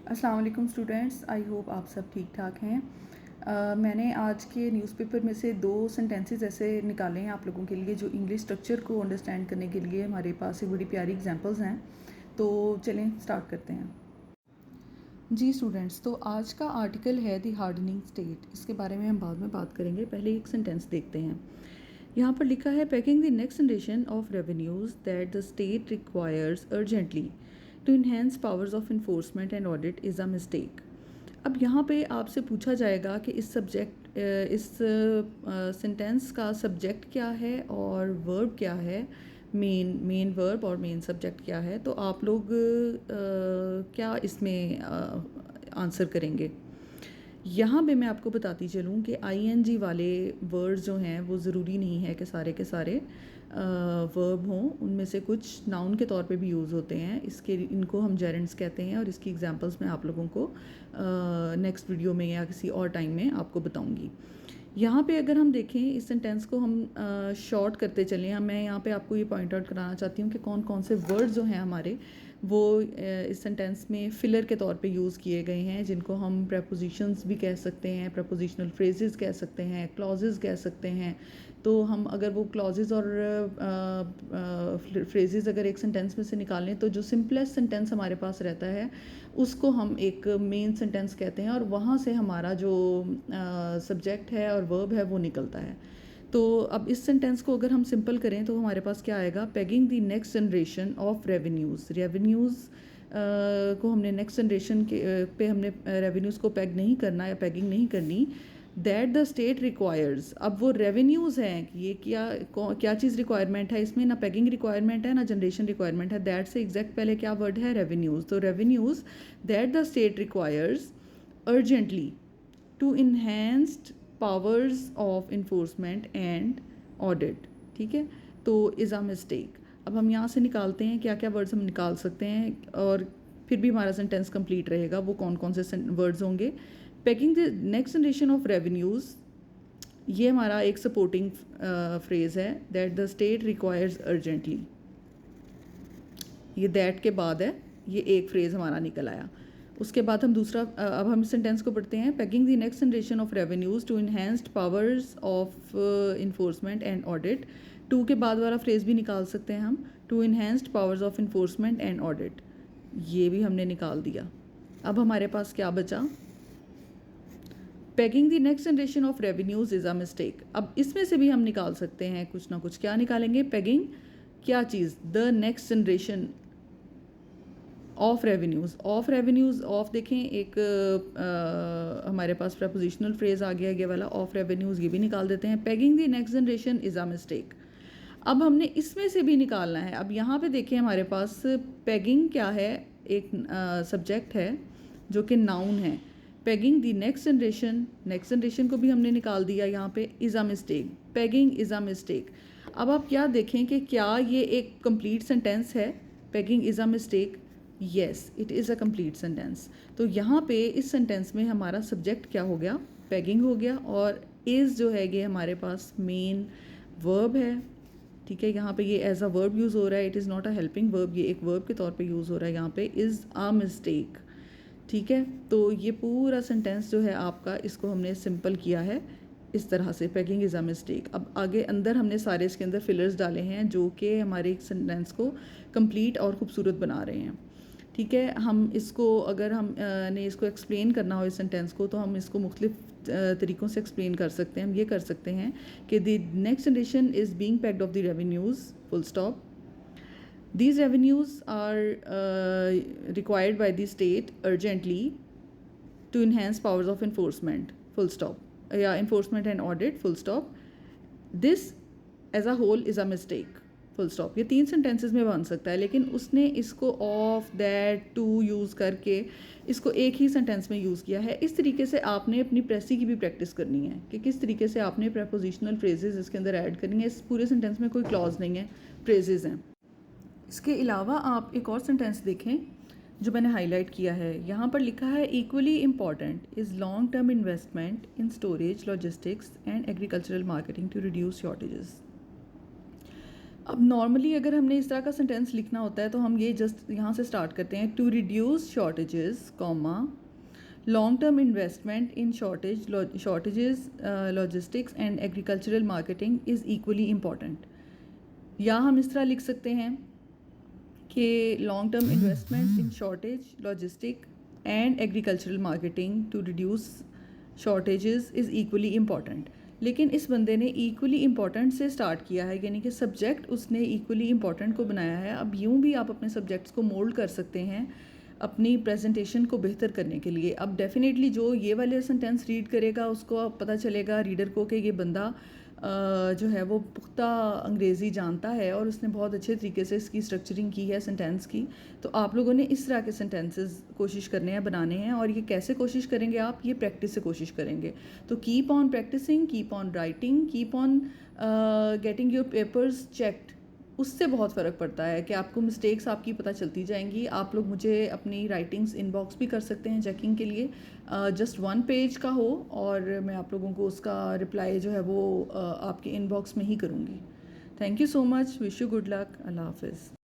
अस्सलाम वालेकुम students, I hope आप सब ठीक ठाक हैं। मैंने आज के न्यूज़पेपर में से 2 सेंटेंसेस ऐसे निकाले हैं आप लोगों के लिए जो इंग्लिश स्ट्रक्चर को अंडरस्टैंड करने के लिए हमारे पास एक बड़ी प्यारी एग्जांपल्स हैं। तो चलें स्टार्ट करते हैं। जी स्टूडेंट्स, तो आज का आर्टिकल है द हार्डनिंग स्टेट। इसके बारे में हम बाद में बात करेंगे, पहले एक सेंटेंस देखते हैं। यहाँ पर लिखा है packing the next generation of revenues that the state requires urgently to enhance powers of enforcement and audit is a mistake. अब यहाँ पे आपसे पूछा जाएगा कि इस सेंटेंस का सब्जेक्ट क्या है और वर्ब क्या है, मेन वर्ब और मेन सब्जेक्ट क्या है। तो आप लोग क्या इसमें आंसर करेंगे। यहाँ पे मैं आपको बताती चलूँ कि आईएनजी वाले वर्ड्स जो हैं वो ज़रूरी नहीं है कि सारे के सारे वर्ब हों। उनमें से कुछ नाउन के तौर पे भी यूज़ होते हैं। इनको हम जेरेंड्स कहते हैं और इसकी एग्जांपल्स मैं आप लोगों को नेक्स्ट वीडियो में या किसी और टाइम में आपको बताऊँगी। यहाँ पे अगर हम देखें इस सेंटेंस को हम शॉर्ट करते चलें, मैं यहाँ पे आपको ये पॉइंट आउट कराना चाहती हूँ कि कौन कौन से वर्ड्स जो हैं हमारे वो इस सेंटेंस में फिलर के तौर पे यूज़ किए गए हैं, जिनको हम प्रपोजिशंस भी कह सकते हैं, प्रपोजिशनल फ्रेजेस कह सकते हैं, क्लॉजेस कह सकते हैं। तो हम अगर वो क्लॉजेस और फ्रेजेस अगर एक सेंटेंस में से निकालें तो जो सिंपलेस्ट सेंटेंस हमारे पास रहता है उसको हम एक मेन सेंटेंस कहते हैं और वहाँ से हमारा जो सब्जेक्ट है और वर्ब है वो निकलता है। तो अब इस सेंटेंस को अगर हम सिंपल करें तो हमारे पास क्या आएगा, paging the next generation of revenues को हमने नेक्स्ट जनरेशन के पे हमने रेवेन्यूज़ को पैग नहीं करना या पैगिंग नहीं करनी। दैट द स्टेट रिक्वायर्स, अब वो रेवेन्यूज़ हैं कि ये क्या चीज़ रिक्वायरमेंट है इसमें, ना पैगिंग रिक्वायरमेंट है ना जनरेशन रिक्वायरमेंट है। दैट से एग्जैक्ट पहले क्या वर्ड है, रेवेन्यूज़। तो revenues that the state requires urgently to enhanced powers of enforcement and audit. ठीक है, तो इज़ अ मिस्टेक। अब हम यहाँ से निकालते हैं क्या क्या वर्ड्स हम निकाल सकते हैं और फिर भी हमारा सेंटेंस कंप्लीट रहेगा। वो कौन कौन से वर्ड्स होंगे। Packing the next generation of revenues, ये हमारा एक सपोर्टिंग फ्रेज़ है। That the state requires urgently, ये दैट के बाद है, ये एक फ्रेज़ हमारा निकल आया। उसके बाद हम दूसरा अब हम सेंटेंस को पढ़ते हैं। Packing the next generation of revenues to enhanced powers of enforcement and audit. To के बाद वाला फ्रेज़ भी निकाल सकते हैं हम, to enhanced powers of enforcement and audit, ये भी हमने निकाल दिया। अब हमारे पास क्या बचा, paging the next generation of revenues is a mistake. अब इसमें से भी हम निकाल सकते हैं कुछ ना कुछ। क्या निकालेंगे, पैगिंग क्या चीज़, the next generation of revenues of देखें एक हमारे पास प्रपोजिशनल फ्रेज आ गया ये वाला ऑफ रेवेन्यूज़, ये भी निकाल देते हैं। Paging the next generation is a mistake. अब हमने इसमें से भी निकालना है। अब यहाँ पे देखें हमारे पास पैगिंग क्या है, एक सब्जेक्ट है जो कि नाउन है। पैगिंग द नेक्स्ट जनरेशन को भी हमने निकाल दिया यहाँ पे, is a mistake, paging is a mistake. अब आप क्या देखें कि क्या ये एक कंप्लीट सेंटेंस है, paging is a mistake, yes it is a complete sentence. तो यहाँ पे इस सेंटेंस में हमारा सब्जेक्ट क्या हो गया, पैगिंग हो गया, और इज़ जो है ये हमारे पास मेन वर्ब है। ठीक है, यहाँ पे ये एज अ वर्ब यूज़ हो रहा है, it is not a helping verb, ये एक वर्ब के तौर पे यूज़ हो रहा है यहाँ पे, इज़ अ मिस्टेक। ठीक है, तो ये पूरा सेंटेंस जो है आपका, इसको हमने सिंपल किया है इस तरह से, पैकिंग इज़ अ मिस्टेक। अब आगे अंदर हमने सारे इसके अंदर फिलर्स डाले हैं जो कि हमारे सेंटेंस को कंप्लीट और खूबसूरत बना रहे हैं। ठीक है, हम इसको अगर हम ने इसको एक्सप्लेन करना हो इस सेंटेंस को, तो हम इसको मुख्तलिफ तरीक़ों से एक्सप्लेन कर सकते हैं। हम ये कर सकते हैं कि the next generation is being packed of the revenues, full stop. These revenues are required by the state urgently to enhance powers of enforcement, full stop. Yeah, enforcement and audit, full stop. This as a whole is a mistake, full stop. ये 3 sentences में बन सकता है, लेकिन उसने इसको of, that, to use करके इसको एक ही सेंटेंस में यूज़ किया है। इस तरीके से आपने अपनी प्रेसी की भी प्रैक्टिस करनी है कि किस तरीके से आपने प्रपोजिशनल फ्रेजेस इसके अंदर ऐड करनी है। इस पूरे सेंटेंस में कोई क्लॉज नहीं है, फ्रेजेस हैं। इसके अलावा आप एक और सेंटेंस देखें जो मैंने हाईलाइट किया है। यहाँ पर लिखा है equally important is long term investment in storage, logistics and agricultural marketing to reduce shortages. अब नॉर्मली अगर हमने इस तरह का सेंटेंस लिखना होता है तो हम ये जस्ट यहाँ से स्टार्ट करते हैं, to reduce shortages comma long term investment in shortages logistics and agricultural marketing is equally important. या हम इस तरह लिख सकते हैं कि long term investment in shortage logistic and agricultural marketing to reduce shortages is equally important. लेकिन इस बंदे ने इक्वली इम्पॉर्टेंट से स्टार्ट किया है, यानी कि सब्जेक्ट उसने इक्वली इम्पॉर्टेंट को बनाया है। अब यूँ भी आप अपने सब्जेक्ट्स को मोल्ड कर सकते हैं अपनी प्रेजेंटेशन को बेहतर करने के लिए। अब डेफिनेटली जो ये वाले सेंटेंस रीड करेगा उसको पता चलेगा रीडर को कि ये बंदा जो है वो पुख्ता अंग्रेज़ी जानता है और उसने बहुत अच्छे तरीके से इसकी स्ट्रक्चरिंग की है सेंटेंस की। तो आप लोगों ने इस तरह के सेंटेंसेस कोशिश करने हैं, बनाने हैं। और ये कैसे कोशिश करेंगे आप, ये प्रैक्टिस से कोशिश करेंगे। तो keep on practising, keep on writing, keep on getting your papers checked. उससे बहुत फ़र्क पड़ता है कि आपको मिस्टेक्स आपकी पता चलती जाएंगी। आप लोग मुझे अपनी राइटिंग्स इनबॉक्स भी कर सकते हैं चेकिंग के लिए, जस्ट 1 पेज का हो, और मैं आप लोगों को उसका रिप्लाई जो है वो आपके इनबॉक्स में ही करूँगी। Thank you so much, wish you good luck, अल्लाह हाफिज़।